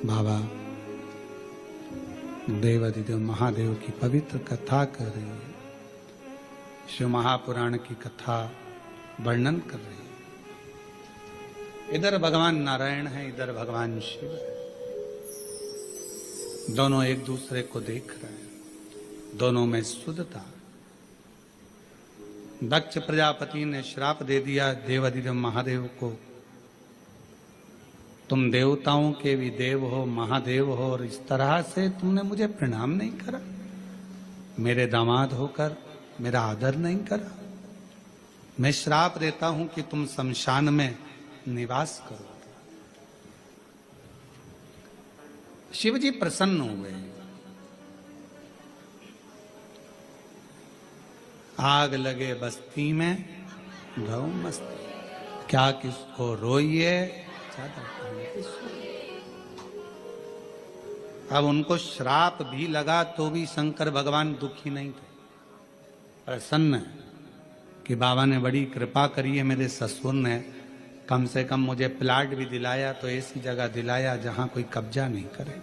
बाबा देवाधिदेव महादेव की पवित्र कथा कर रही है, शिव महापुराण की कथा वर्णन कर रही है। इधर भगवान नारायण है, इधर भगवान शिव है। दोनों एक दूसरे को देख रहे हैं, दोनों में शुद्धता। दक्ष प्रजापति ने श्राप दे दिया देवाधिदेव महादेव को, तुम देवताओं के भी देव हो, महादेव हो, और इस तरह से तुमने मुझे प्रणाम नहीं करा, मेरे दामाद होकर मेरा आदर नहीं करा। मैं श्राप देता हूं कि तुम शमशान में निवास करो। शिव जी प्रसन्न हुए। आग लगे बस्ती में रहो मस्ती, क्या किसको रोइए अब उनको श्राप भी लगा तो भी शंकर भगवान दुखी नहीं थे, प्रसन्न है कि बाबा ने बड़ी कृपा करी है। मेरे ससुर ने कम से कम मुझे प्लाट भी दिलाया, तो ऐसी जगह दिलाया जहां कोई कब्जा नहीं करे।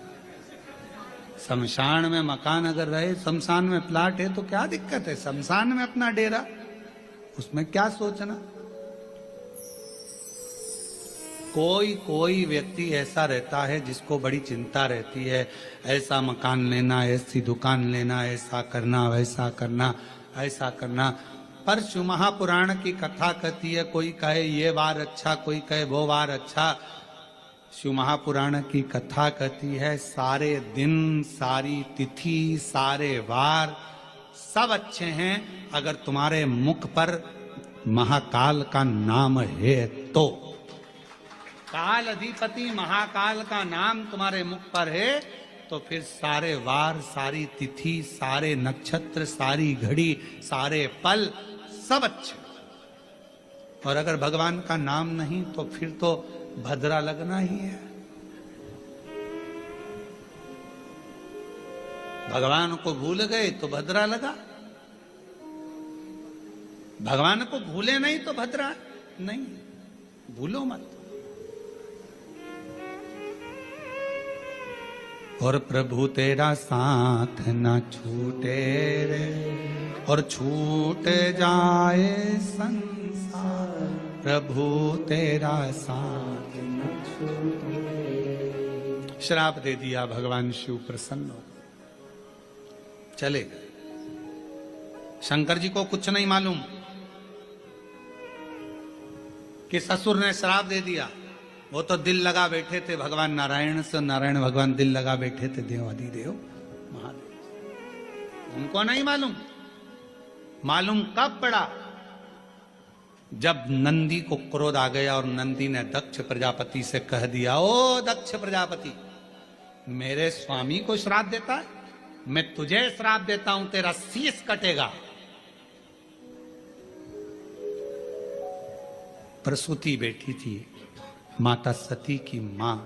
शमशान में मकान अगर रहे, शमशान में प्लाट है तो क्या दिक्कत है, शमशान में अपना डेरा, उसमें क्या सोचना। कोई व्यक्ति ऐसा रहता है जिसको बड़ी चिंता रहती है, ऐसा मकान लेना, ऐसी दुकान लेना, ऐसा करना, वैसा करना, ऐसा करना। पर शिव महापुराण की कथा कहती है, कोई कहे ये वार अच्छा, कोई कहे वो वार अच्छा। शिव महापुराण की कथा कहती है सारे दिन, सारी तिथि, सारे वार सब अच्छे हैं अगर तुम्हारे मुख पर महाकाल का नाम है तो। काल अधिपति महाकाल का नाम तुम्हारे मुख पर है तो फिर सारे वार, सारी तिथि, सारे नक्षत्र, सारी घड़ी, सारे पल सब अच्छे। और अगर भगवान का नाम नहीं तो फिर तो भद्रा लगना ही है। भगवान को भूल गए तो भद्रा लगा, भगवान को भूले नहीं तो भद्रा नहीं। भूलो मत। और प्रभु तेरा साथ न छूटे रे, और छूट जाए संसार, प्रभु तेरा साथ न छूटे। श्राप दे दिया, भगवान शिव प्रसन्न हो चले गए। शंकर जी को कुछ नहीं मालूम कि ससुर ने श्राप दे दिया। वो तो दिल लगा बैठे थे भगवान नारायण से, नारायण भगवान दिल लगा बैठे थे देवाधिदेव महादेव। उनको नहीं मालूम। मालूम कब पड़ा? जब नंदी को क्रोध आ गया और नंदी ने दक्ष प्रजापति से कह दिया, ओ दक्ष प्रजापति, मेरे स्वामी को श्राप देता है, मैं तुझे श्राप देता हूं, तेरा शीश कटेगा। प्रसूति बैठी थी, माता सती की मां,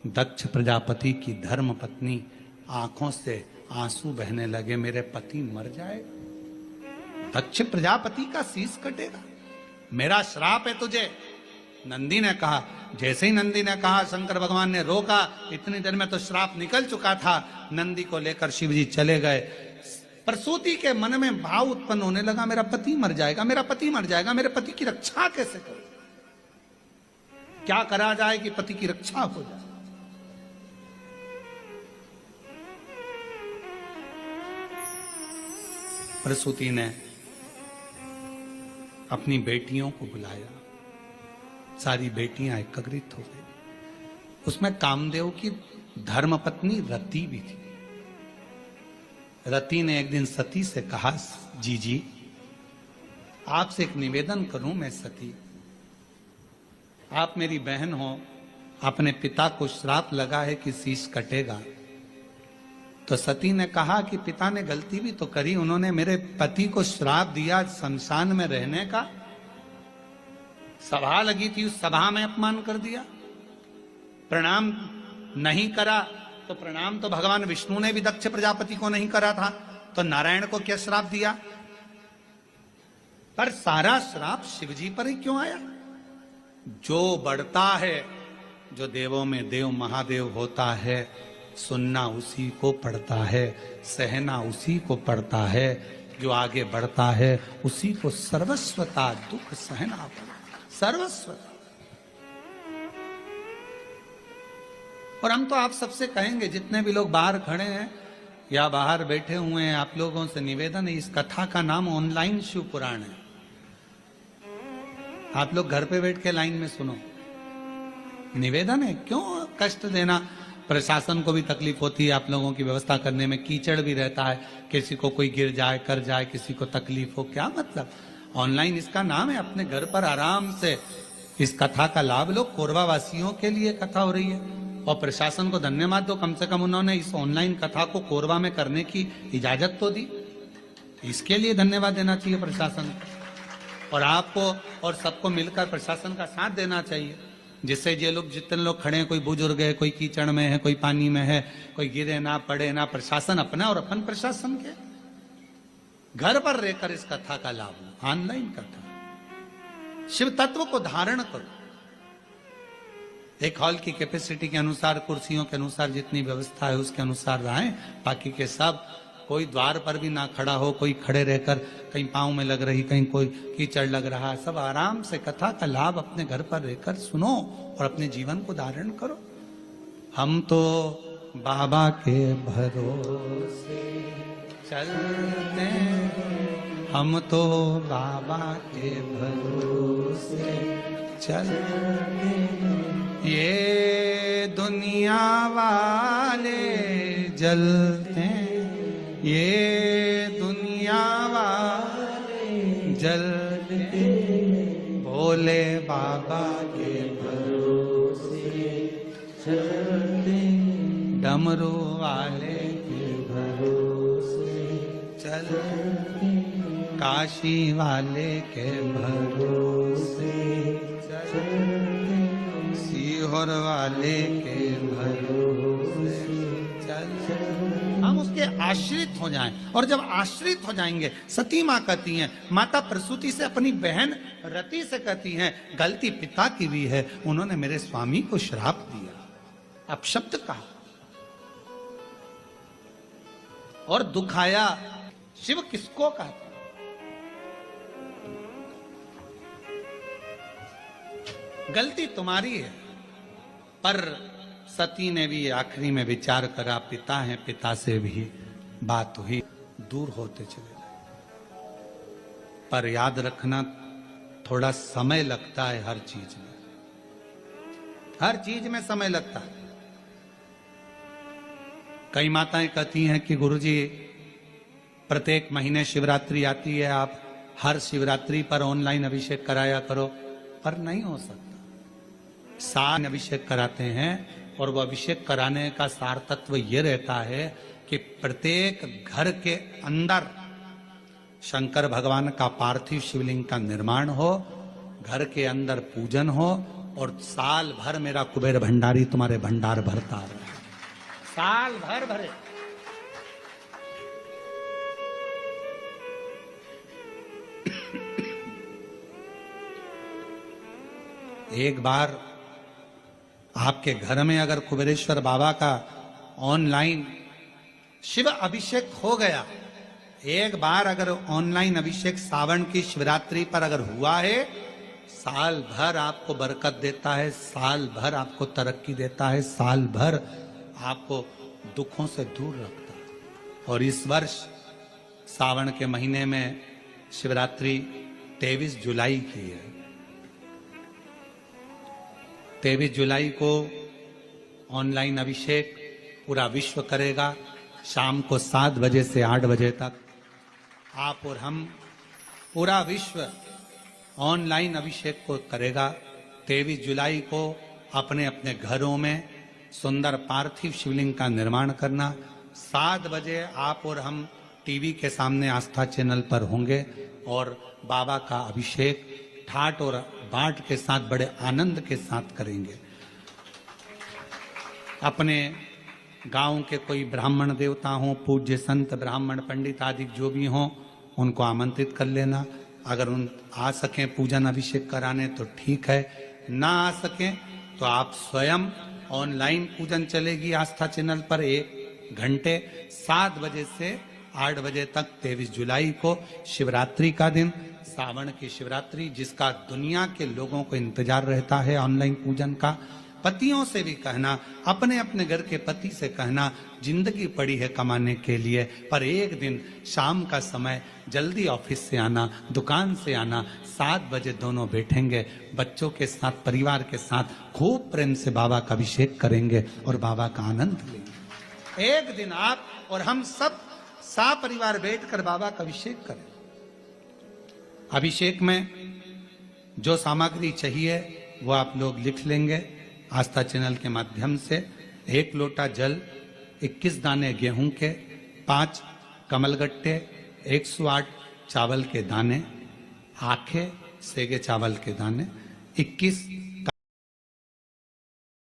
दक्ष प्रजापति की धर्म पत्नी, आंखों से आंसू बहने लगे, मेरे पति मर जाएगा, दक्ष प्रजापति का शीश कटेगा, मेरा श्राप है तुझे। नंदी ने कहा, जैसे ही नंदी ने कहा शंकर भगवान ने रोका, इतनी देर में तो श्राप निकल चुका था। नंदी को लेकर शिव जी चले गए। प्रसूति के मन में भाव उत्पन्न होने लगा, मेरा पति मर जाएगा, मेरा पति मर जाएगा, मेरे पति की रक्षा कैसे करूं, क्या करा जाए कि पति की रक्षा हो जाए। प्रसूति ने अपनी बेटियों को बुलाया, सारी बेटियां एकत्रित हो गई। उसमें कामदेव की धर्मपत्नी रति भी थी। रति ने एक दिन सती से कहा, जी आपसे एक निवेदन करूं, मैं सती, आप मेरी बहन हो, अपने पिता को श्राप लगा है कि शीश कटेगा। तो सती ने कहा कि पिता ने गलती भी तो करी, उन्होंने मेरे पति को श्राप दिया शमशान में रहने का, सभा लगी थी उस सभा में अपमान कर दिया, प्रणाम नहीं करा। तो प्रणाम तो भगवान विष्णु ने भी दक्ष प्रजापति को नहीं करा था, तो नारायण को क्या श्राप दिया? पर सारा श्राप शिवजी पर ही क्यों आया? जो बढ़ता है जो देवों में देव महादेव होता है, सुनना उसी को पड़ता है, सहना उसी को पड़ता है, जो आगे बढ़ता है उसी को सर्वस्वता दुख सहना पड़ता, सर्वस्वता। और हम तो आप सबसे कहेंगे, जितने भी लोग बाहर खड़े हैं या बाहर बैठे हुए हैं, आप लोगों से निवेदन है, इस कथा का नाम ऑनलाइन शिव पुराण है। आप लोग घर पे बैठ के लाइन में सुनो। निवेदन है, क्यों कष्ट देना। प्रशासन को भी तकलीफ होती है आप लोगों की व्यवस्था करने में, कीचड़ भी रहता है, किसी को कोई गिर जाए कर जाए, किसी को तकलीफ हो, क्या मतलब। ऑनलाइन इसका नाम है, अपने घर पर आराम से इस कथा का लाभ लो। कोरबा वासियों के लिए कथा हो रही है, और प्रशासन को धन्यवाद दो, कम से कम उन्होंने इस ऑनलाइन कथा को कोरबा में करने की इजाजत तो दी। इसके लिए धन्यवाद देना चाहिए प्रशासन को, और आपको और सबको मिलकर प्रशासन का साथ देना चाहिए, जिससे ये लोग जितने लोग खड़े हैं, कोई बुजुर्ग है, कोई कीचड़ में है, कोई पानी में है, कोई गिरे ना पड़े ना, प्रशासन अपना और अपन प्रशासन के, घर पर रहकर इस कथा का लाभ लो। ऑनलाइन कथा, शिव तत्व को धारण करो। एक हॉल की कैपेसिटी के अनुसार, कुर्सियों के अनुसार जितनी व्यवस्था है उसके अनुसार रहें, बाकी के सब कोई द्वार पर भी ना खड़ा हो, कोई खड़े रहकर कहीं पांव में लग रही, कहीं कोई कीचड़ लग रहा है, सब आराम से कथा का लाभ अपने घर पर रहकर सुनो और अपने जीवन को धारण करो। हम तो बाबा के भरोसे चलते, हम तो बाबा के भरोसे चलते, ये दुनिया वाले जलते, ये दुनिया वाले जलते, भोले बाबा के भरोसे चलते, डमरू वाले के भरोसे चलते, काशी वाले के भरोसे चलते, सीहोर वाले के भरोसे चलते। हम उसके आश्रित हो जाएं, और जब आश्रित हो जाएंगे, सती माँ कहती हैं, माता प्रसूति से अपनी बहन रति से कहती हैं, गलती पिता की भी है, उन्होंने मेरे स्वामी को श्राप दिया, अपशब्द कहा और दुखाया। शिव किसको कहता? गलती तुम्हारी है, पर सती ने भी आखिरी में विचार करा, पिता है, पिता से भी बात हुई, दूर होते चले गए। पर याद रखना, थोड़ा समय लगता है हर चीज में, हर चीज में समय लगता है। कई माताएं कहती हैं कि गुरुजी प्रत्येक महीने शिवरात्रि आती है, आप हर शिवरात्रि पर ऑनलाइन अभिषेक कराया करो, पर नहीं हो सकता। सार अभिषेक कराते हैं, और वो अभिषेक कराने का सार तत्व ये रहता है कि प्रत्येक घर के अंदर शंकर भगवान का पार्थिव शिवलिंग का निर्माण हो, घर के अंदर पूजन हो, और साल भर मेरा कुबेर भंडारी तुम्हारे भंडार भरता रहे, साल भर भरे। एक बार आपके घर में अगर कुबेरेश्वर बाबा का ऑनलाइन शिव अभिषेक हो गया, एक बार अगर ऑनलाइन अभिषेक सावन की शिवरात्रि पर अगर हुआ है, साल भर आपको बरकत देता है, साल भर आपको तरक्की देता है, साल भर आपको दुखों से दूर रखता है। और इस वर्ष सावन के महीने में शिवरात्रि 23 जुलाई की है। 23 जुलाई को ऑनलाइन अभिषेक पूरा विश्व करेगा, शाम को 7 बजे से 8 बजे तक आप और हम, पूरा विश्व ऑनलाइन अभिषेक को करेगा। 23 जुलाई को अपने अपने घरों में सुंदर पार्थिव शिवलिंग का निर्माण करना। 7 बजे आप और हम टीवी के सामने आस्था चैनल पर होंगे और बाबा का अभिषेक ठाट और बाट के साथ बड़े आनंद के साथ करेंगे। अपने गांव के कोई ब्राह्मण देवता हों, पूज्य संत ब्राह्मण पंडित आदि जो भी हों, उनको आमंत्रित कर लेना। अगर उन आ सकें पूजन अभिषेक कराने तो ठीक है, ना आ सकें तो आप स्वयं ऑनलाइन पूजन चलेगी आस्था चैनल पर 1 घंटे 7 बजे से 8 बजे तक 23 जुलाई को शिवरात्रि का दिन, सावन की शिवरात्रि, जिसका दुनिया के लोगों को इंतजार रहता है ऑनलाइन पूजन का। पतियों से भी कहना, अपने अपने घर के पति से कहना, जिंदगी पड़ी है कमाने के लिए, पर एक दिन शाम का समय जल्दी ऑफिस से आना, दुकान से आना, 7 बजे दोनों बैठेंगे, बच्चों के साथ, परिवार के साथ खूब प्रेम से बाबा का अभिषेक करेंगे और बाबा का आनंद लेंगे। एक दिन आप और हम सब परिवार बैठकर बाबा का अभिषेक करें। अभिषेक में जो सामग्री चाहिए वो आप लोग लिख लेंगे आस्था चैनल के माध्यम से। 1 लोटा जल, 21 दाने गेहूं के, 5 कमलगट्टे, 108 चावल के दाने, आखे सेगे चावल के दाने, 21